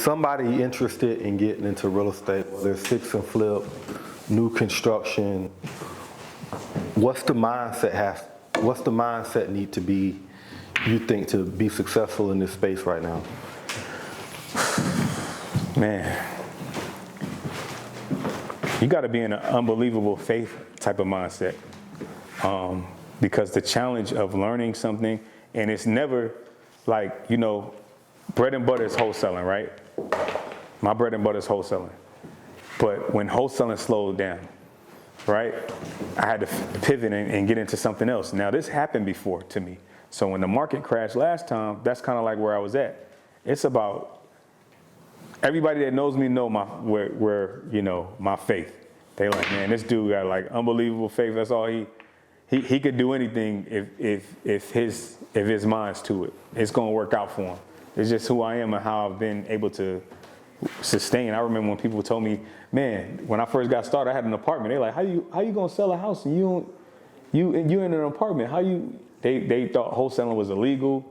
somebody interested in getting into real estate, whether it's fix and flip, new construction, what's the mindset need to be, you think, to be successful in this space right now? Man, you got to be in an unbelievable faith type of mindset, because the challenge of learning something, and it's never like, you know, bread and butter is wholesaling, right? My bread and butter is wholesaling. But when wholesaling slowed down, right, I had to pivot and get into something else. Now, this happened before to me. So when the market crashed last time, that's kind of like where I was at. It's about everybody that knows me know where you know, my faith. They like, man, this dude got like unbelievable faith. That's all he could do anything if his mind's to it. It's gonna work out for him. It's just who I am and how I've been able to sustain. I remember when people told me, man, when I first got started, I had an apartment. They're like, how you gonna sell a house and you in an apartment? They thought wholesaling was illegal.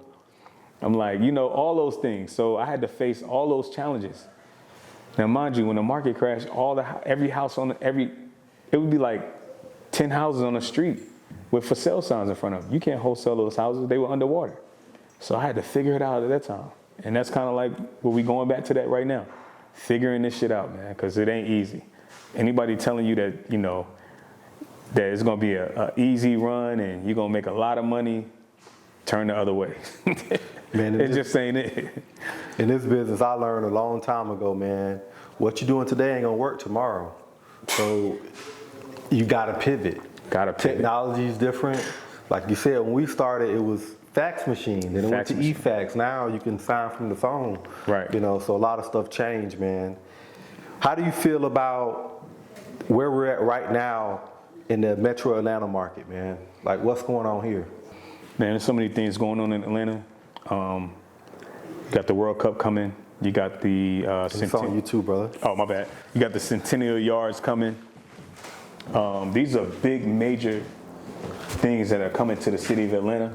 I'm like, you know, all those things. So I had to face all those challenges. Now, mind you, when the market crashed, every house it would be like 10 houses on the street with for sale signs in front of them. You can't wholesale those houses. They were underwater. So I had to figure it out at that time. And that's kind of like where we going back to that right now. Figuring this shit out, man, because it ain't easy. Anybody telling you that, you know, that it's going to be a easy run and you're going to make a lot of money, turn the other way. Man, it just ain't it. In this business, I learned a long time ago, man, what you're doing today ain't going to work tomorrow. So you got to pivot. Technology is different. Like you said, when we started, it was fax machine, then it went to e-fax. Now you can sign from the phone. Right. You know, so a lot of stuff changed, man. How do you feel about where we're at right now in the Metro Atlanta market, man? Like, what's going on here? Man, there's so many things going on in Atlanta. You got the World Cup coming. You got the It's on you too, brother. Oh, my bad. You got the Centennial Yards coming. These are big, major things that are coming to the city of Atlanta.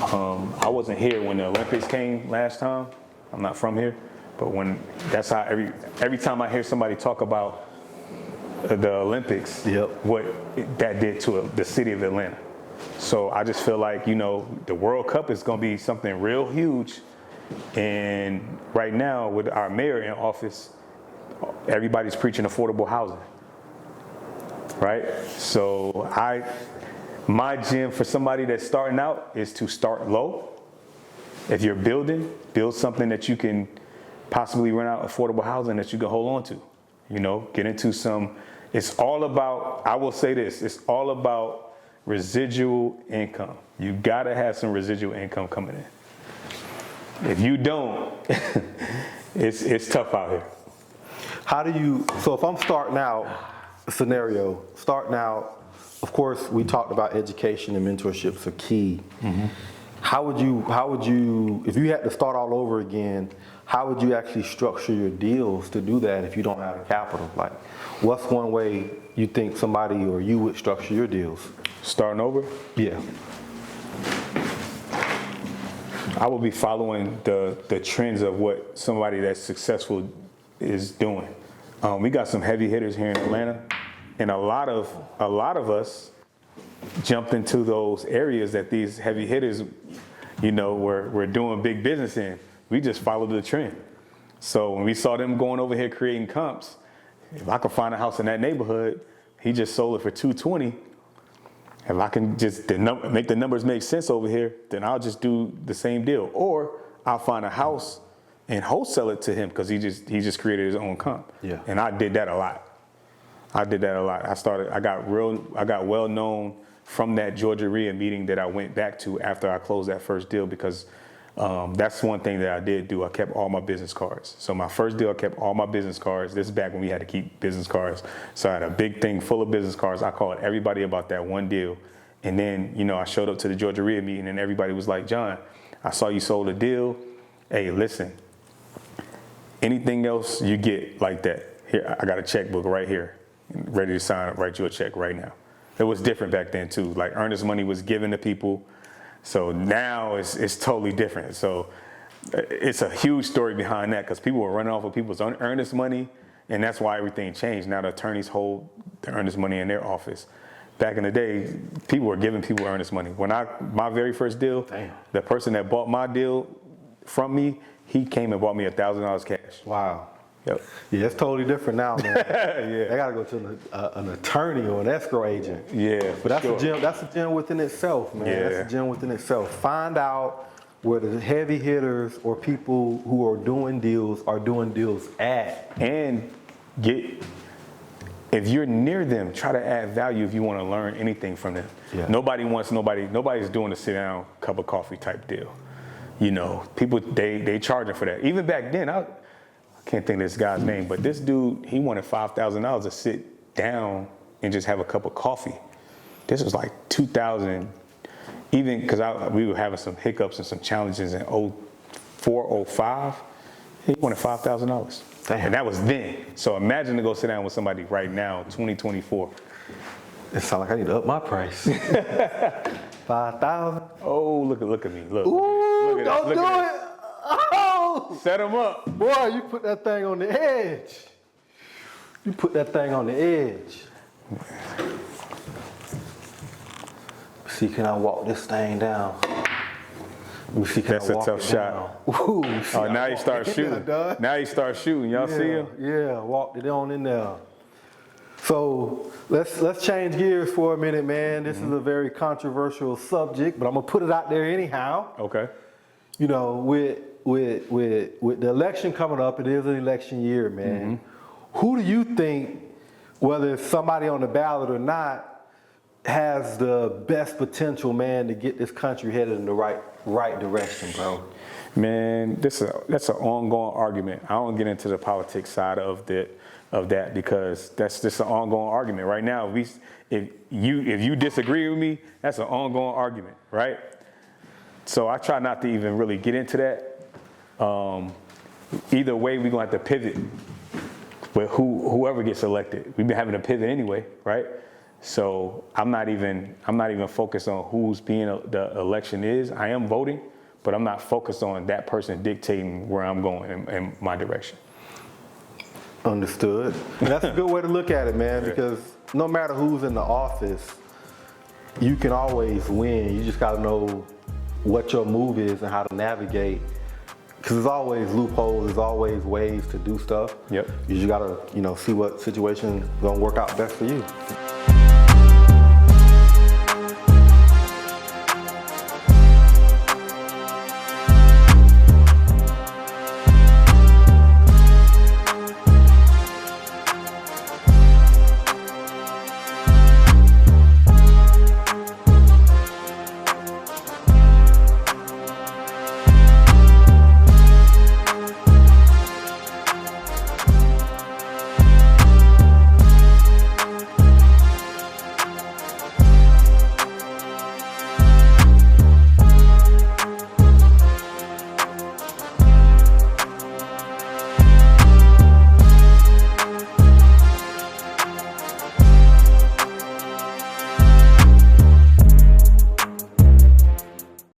I wasn't here when the Olympics came last time. I'm not from here, but that's how every time I hear somebody talk about the Olympics, what that did to the city of Atlanta. So I just feel like, you know, the World Cup is going to be something real huge. And right now, with our mayor in office, everybody's preaching affordable housing, right? So my gem for somebody that's starting out is to start low. If you're build something that you can possibly rent out affordable housing that you can hold on to. You know, get into it's all about, I will say this, it's all about residual income. You gotta have some residual income coming in. If you don't, it's tough out here. So if I'm starting out, of course, we talked about education and mentorships are key. Mm-hmm. How would you, if you had to start all over again, how would you actually structure your deals to do that if you don't have the capital? Like, what's one way you think somebody or you would structure your deals? Starting over? Yeah. I will be following the trends of what somebody that's successful is doing. We got some heavy hitters here in Atlanta. And a lot of us jumped into those areas that these heavy hitters, you know, were doing big business in. We just followed the trend. So when we saw them going over here creating comps, if I could find a house in that neighborhood, he just sold it for $220. If I can just make the numbers make sense over here, then I'll just do the same deal. Or I'll find a house and wholesale it to him because he just created his own comp. Yeah. And I did that a lot. I got well known from that Georgia RIA meeting that I went back to after I closed that first deal, because that's one thing that I did do. I kept all my business cards. So my first deal, I kept all my business cards. This is back when we had to keep business cards. So I had a big thing full of business cards. I called everybody about that one deal. And then, you know, I showed up to the Georgia RIA meeting and everybody was like, John, I saw you sold a deal. Hey, listen, anything else you get like that, here, I got a checkbook right here, ready to write you a check right now. It was different back then too. Like, earnest money was given to people. So now it's totally different. So it's a huge story behind that because people were running off of people's earnest money, and that's why everything changed. Now the attorneys hold the earnest money in their office. Back in the day, people were giving people earnest money. When my very first deal, the person that bought my deal from me, he came and bought me $1,000 cash. Wow. Yep. Yeah, it's totally different now, man. Yeah. They gotta go to an attorney or an escrow agent. Yeah, But that's sure. a gem. That's a gem within itself, man. Yeah. That's a gem within itself. Find out where the heavy hitters or people who are doing deals at. And if you're near them, try to add value if you want to learn anything from them. Yeah. Nobody's doing a sit down cup of coffee type deal. You know, people they charging for that. Even back then, I can't think of this guy's name, but this dude, he wanted $5,000 to sit down and just have a cup of coffee. This was like 2000, even because we were having some hiccups and some challenges in 04, 05. He wanted $5,000. And that was then. So imagine to go sit down with somebody right now, 2024. It sounds like I need to up my price. 5,000. Oh, look at me. Look. Ooh, look at don't this, do look it. at Oh, this. Set them up. boy, you put that thing on the edge. You put that thing on the edge. See, can I walk this thing down? Let me see, can That's I a walk tough it shot. down? Ooh, see, Oh, I now you walked start it in shooting. there, dog. Now you start shooting. Y'all see him? Yeah, walked it on in there. So let's change gears for a minute, man. This is a very controversial subject, but I'm gonna put it out there anyhow. Okay. You know, with the election coming up, it is an election year, man. Who do you think, whether it's somebody on the ballot or not, has the best potential, man, to get this country headed in the right direction, bro? Man, that's an ongoing argument. I don't get into the politics side of that because that's just an ongoing argument. Right now, if you disagree with me, that's an ongoing argument, right? So I try not to even really get into that. Either way, we're gonna have to pivot with whoever gets elected. We've been having to pivot anyway, right? So I'm not even focused on who's being the election is. I am voting, but I'm not focused on that person dictating where I'm going in my direction. Understood. And that's a good way to look at it, man, because no matter who's in the office, you can always win. You just got to know what your move is and how to navigate. Because there's always loopholes, there's always ways to do stuff. Yep. You just got to, see what situation is going to work out best for you.